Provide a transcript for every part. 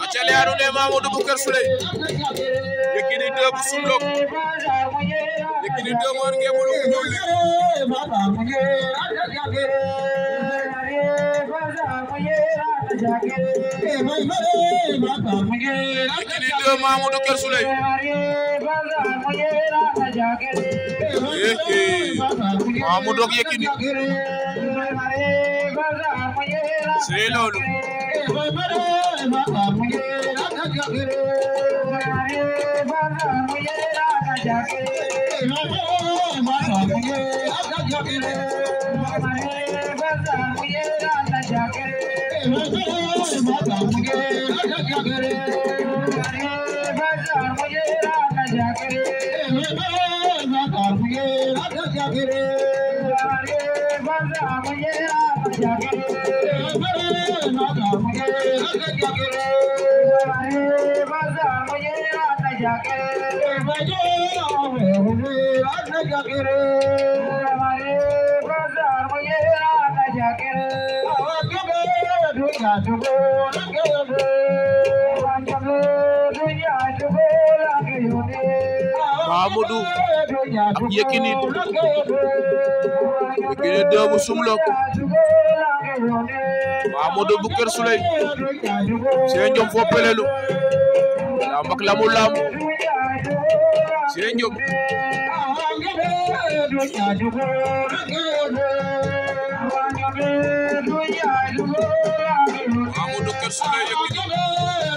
acale anu ne Mamadou bu Kër Souley Yékini 2 bu Soumlok Yékini 2 mo war ngeen mënu ñuul li Yékini 2 Mamadou Kër Souley Mamadou ak Yékini c'est loolu Mamadou ak Yékini 2 bu Soumlok Mamadou bu Kër Souley Siré Ndiom fo pelelu lamb ak lamu lamb Siré Ndiom Mamadou Kër Souley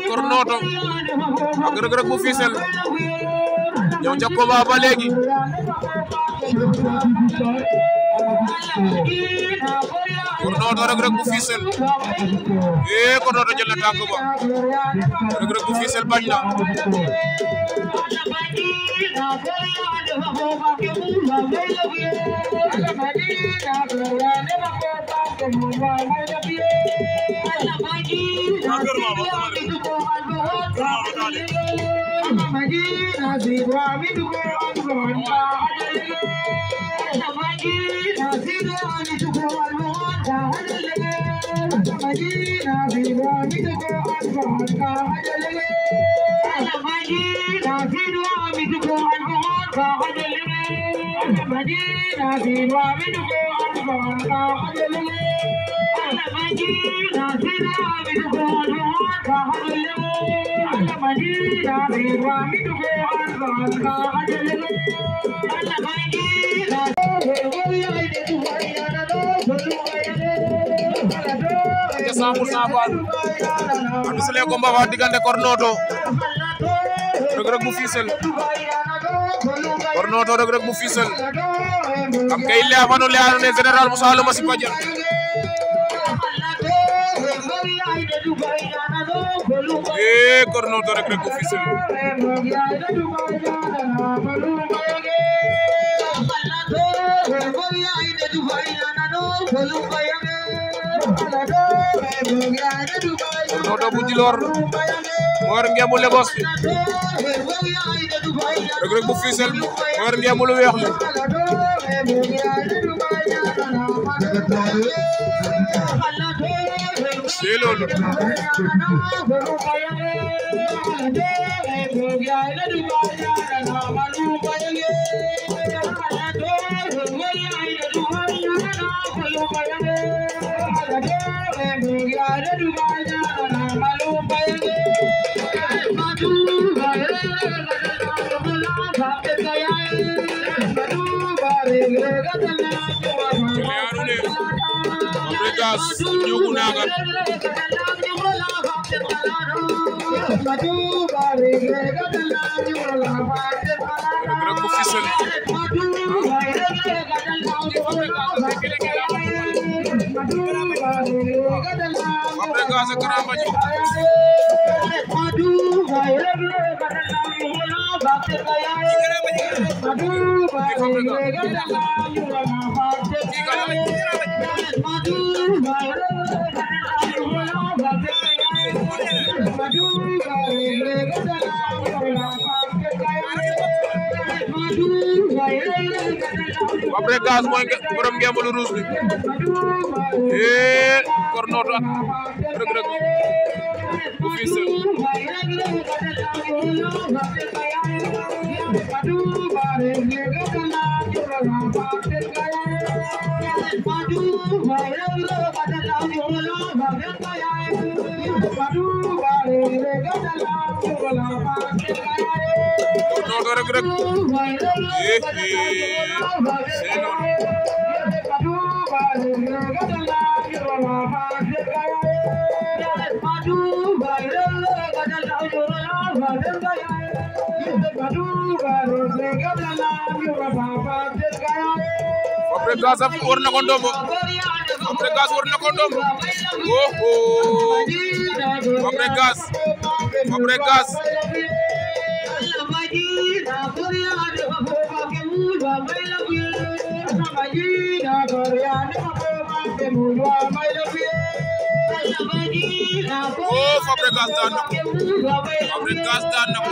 Kornoto ak Reug Reug bu Fissel ñëw ca combat ba léegi Kornoto Reug Reug bu Fissel Kornoto jël na tànk ba Reug Reug bu Fissel bañ na Abisale combat ba diggante Kornoto Reug Reug bu Fissel Kornoto Reug Reug bu Fissel am kay le afano le anu ne général Moussa Lo Massi Badiane Kornoto Reug Reug bu Fissel Kornoto bu Djilor war ngemu Lagos Reug Reug bu Fissel war ngemu lu weex li c'est loolu Fabregas ñugu naga rek bu Fissel Fabregas ak Grand Mbagnick Fabregas mooy borom ngemb lu ruus li Kornoto ak Reug Reug bu Fissel Kornoto Reug Reug Fabregas war na ko ndombo Fabregas war na ko ndombo Fabregas Fabregas daan na ko